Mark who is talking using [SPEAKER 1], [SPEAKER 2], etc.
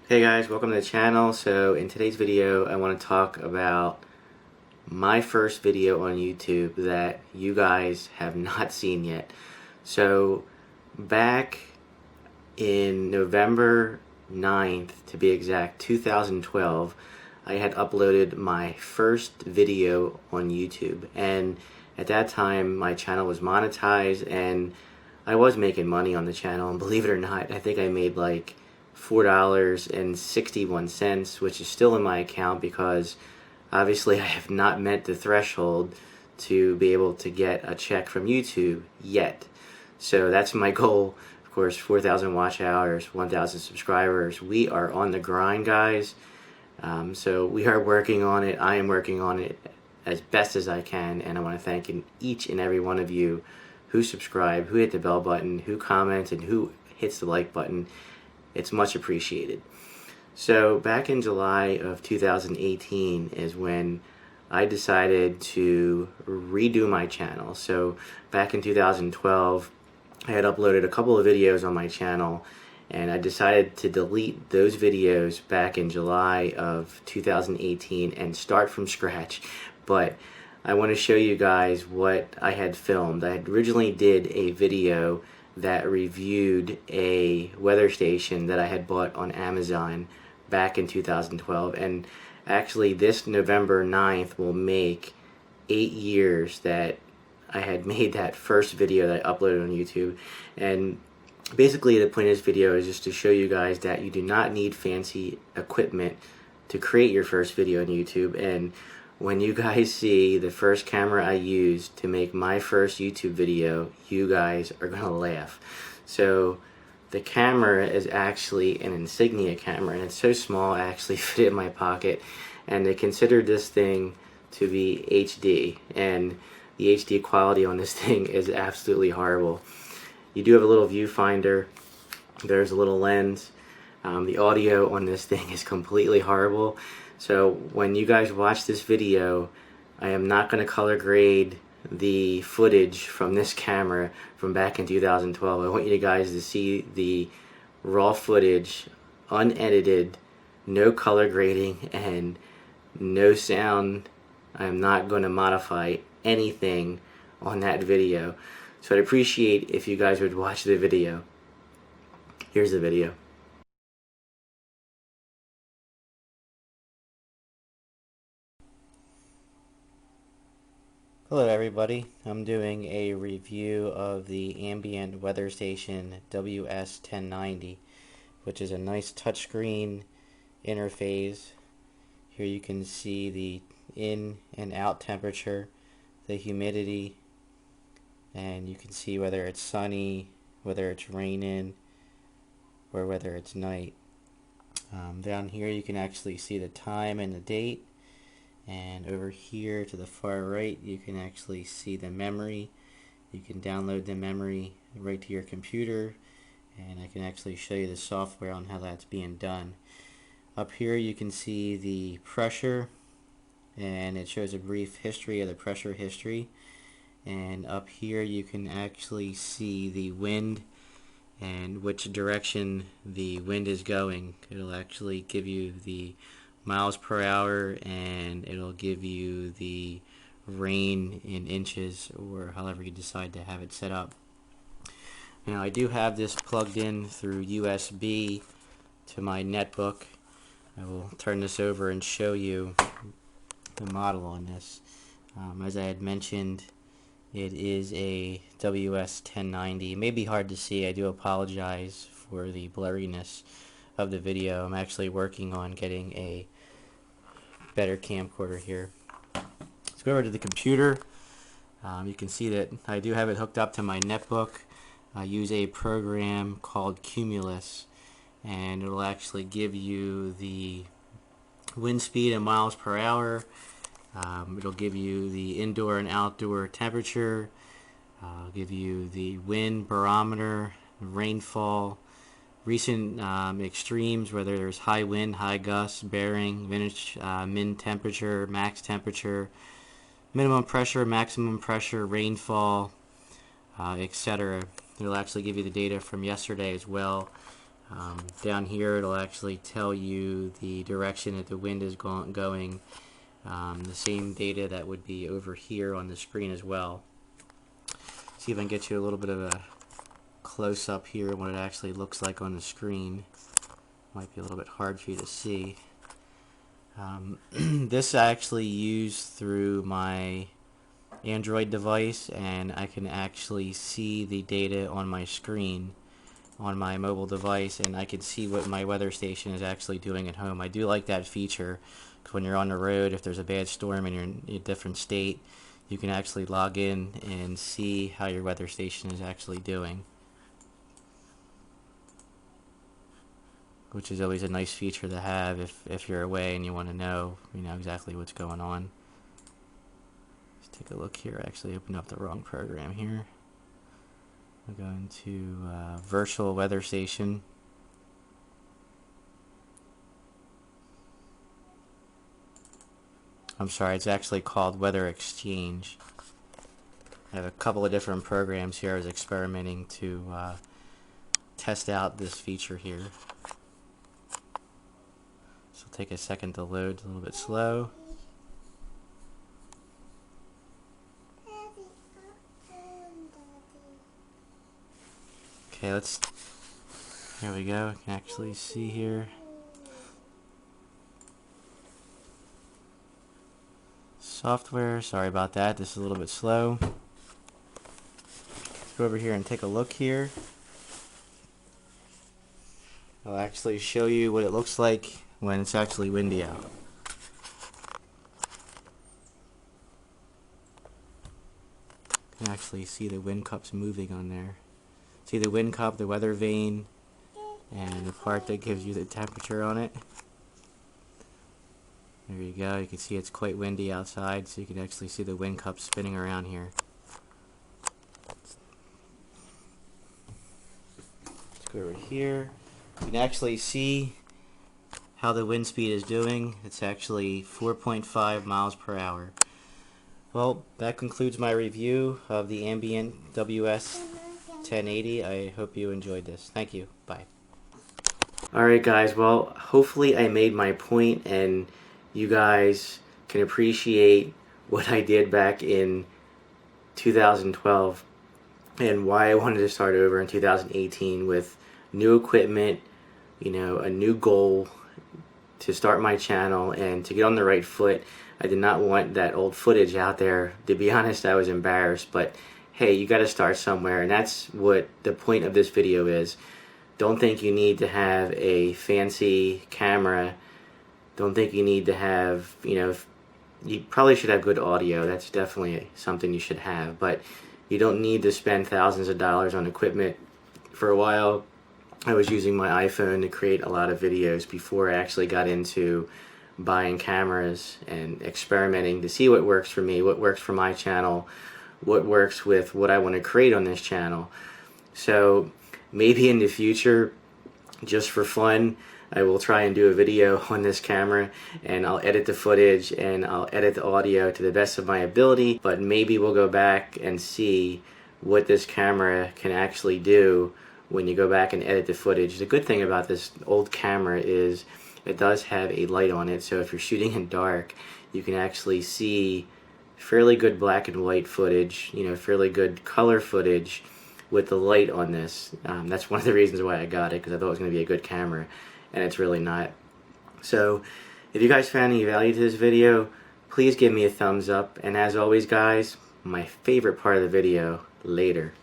[SPEAKER 1] Hey guys, welcome to the channel. So in today's video I want to talk about my first video on YouTube that you guys have not seen yet. So back in November 9th, to be exact, 2012, I had uploaded my first video on YouTube, and at that time my channel was monetized and I was making money on the channel, and believe it or not, I think I made like $4.61, which is still in my account because obviously I have not met the threshold to be able to get a check from YouTube yet. So that's my goal. Of course, 4,000 watch hours, 1,000 subscribers. We are on the grind, guys. So we are working on it. I am working on it as best as I can, and I want to thank each and every one of you who subscribe, who hit the bell button, who comments, and who hits the like button. It's much appreciated. So back in July of 2018 is when I decided to redo my channel. So back in 2012, I had uploaded a couple of videos on my channel, and I decided to delete those videos back in July of 2018 and start from scratch. But I want to show you guys what I had filmed. I originally did a video that reviewed a weather station that I had bought on Amazon back in 2012, and actually this November 9th will make 8 years that I had made that first video that I uploaded on YouTube. And basically the point of this video is just to show you guys that you do not need fancy equipment to create your first video on YouTube. And when you guys see the first camera I used to make my first YouTube video, you guys are gonna laugh. So the camera is actually an Insignia camera, and it's so small I actually fit it in my pocket, and they considered this thing to be HD, and the HD quality on this thing is absolutely horrible. You do have a little viewfinder, there's a little lens. The audio on this thing is completely horrible. So when you guys watch this video, I am not going to color grade the footage from this camera from back in 2012. I want you guys to see the raw footage, unedited, no color grading, and no sound. I am not going to modify anything on that video. So I'd appreciate if you guys would watch the video. Here's the video. Hello everybody, I'm doing a review of the ambient weather station WS1090, which is a nice touchscreen interface. Here you can see the in and out temperature, the humidity, and you can see whether it's sunny, whether it's raining, or whether it's night. Down here you can actually see the time and the date. And over here to the far right you can actually see the memory. You can download the memory right to your computer, and I can actually show you the software on how that's being done. Up here you can see the pressure, and it shows a brief history of the pressure history. And up here you can actually see the wind and which direction the wind is going. It'll actually give you the miles per hour, and it'll give you the rain in inches, or however you decide to have it set up. Now I do have this plugged in through USB to my netbook. I will turn this over and show you the model on this. As I had mentioned, it is a WS1090. It may be hard to see. I do apologize for the blurriness of the video. I'm actually working on getting a better camcorder here. Let's go over to the computer. You can see that I do have it hooked up to my netbook. I use a program called Cumulus, and it'll actually give you the wind speed in miles per hour. It'll give you the indoor and outdoor temperature, give you the wind barometer, rainfall, recent extremes, whether there's high wind, high gusts, bearing, min temperature, max temperature, minimum pressure, maximum pressure, rainfall, etc. It'll actually give you the data from yesterday as well. Down here it'll actually tell you the direction that the wind is going. The same data that would be over here on the screen as well. See if I can get you a little bit of a close-up here of what it actually looks like on the screen. Might be a little bit hard for you to see. This I actually use through my Android device, and I can actually see the data on my screen on my mobile device, and I can see what my weather station is actually doing at home. I do like that feature, because when you're on the road, if there's a bad storm and you're in a different state, you can actually log in and see how your weather station is actually doing, which is always a nice feature to have if you're away and you want to know, exactly what's going on. Let's take a look here. I actually opened up the wrong program here. We're going to virtual weather station. I'm sorry, it's actually called Weather Exchange. I have a couple of different programs here I was experimenting to test out this feature here. So it'll take a second to load, a little bit slow. Okay, here we go. I can actually see here. Software, sorry about that. This is a little bit slow. Let's go over here and take a look here. I'll actually show you what it looks like when it's actually windy out. You can actually see the wind cups moving on there. See the wind cup, the weather vane, and the part that gives you the temperature on it. There you go. You can see it's quite windy outside, so you can actually see the wind cup spinning around here. Let's go over here. You can actually see how the wind speed is doing. It's actually 4.5 miles per hour. Well, that concludes my review of the Ambient WS 1080. I hope you enjoyed this. Thank you. Bye. Alright guys, well, hopefully I made my point and you guys can appreciate what I did back in 2012 and why I wanted to start over in 2018 with new equipment, a new goal to start my channel and to get on the right foot. I did not want that old footage out there. To be honest, I was embarrassed, but hey, you got to start somewhere, and that's what the point of this video is. Don't think you need to have a fancy camera. Don't think you need to have, you probably should have good audio. That's definitely something you should have, but you don't need to spend thousands of dollars on equipment. For a while, I was using my iPhone to create a lot of videos before I actually got into buying cameras and experimenting to see what works for me, what works for my channel, what works with what I want to create on this channel. So maybe in the future, just for fun, I will try and do a video on this camera and I'll edit the footage and I'll edit the audio to the best of my ability, but maybe we'll go back and see what this camera can actually do when you go back and edit the footage. The good thing about this old camera is it does have a light on it, so if you're shooting in dark, you can actually see fairly good black and white footage, fairly good color footage with the light on this. That's one of the reasons why I got it, because I thought it was going to be a good camera, and it's really not. So if you guys found any value to this video, please give me a thumbs up, and as always guys, my favorite part of the video, later.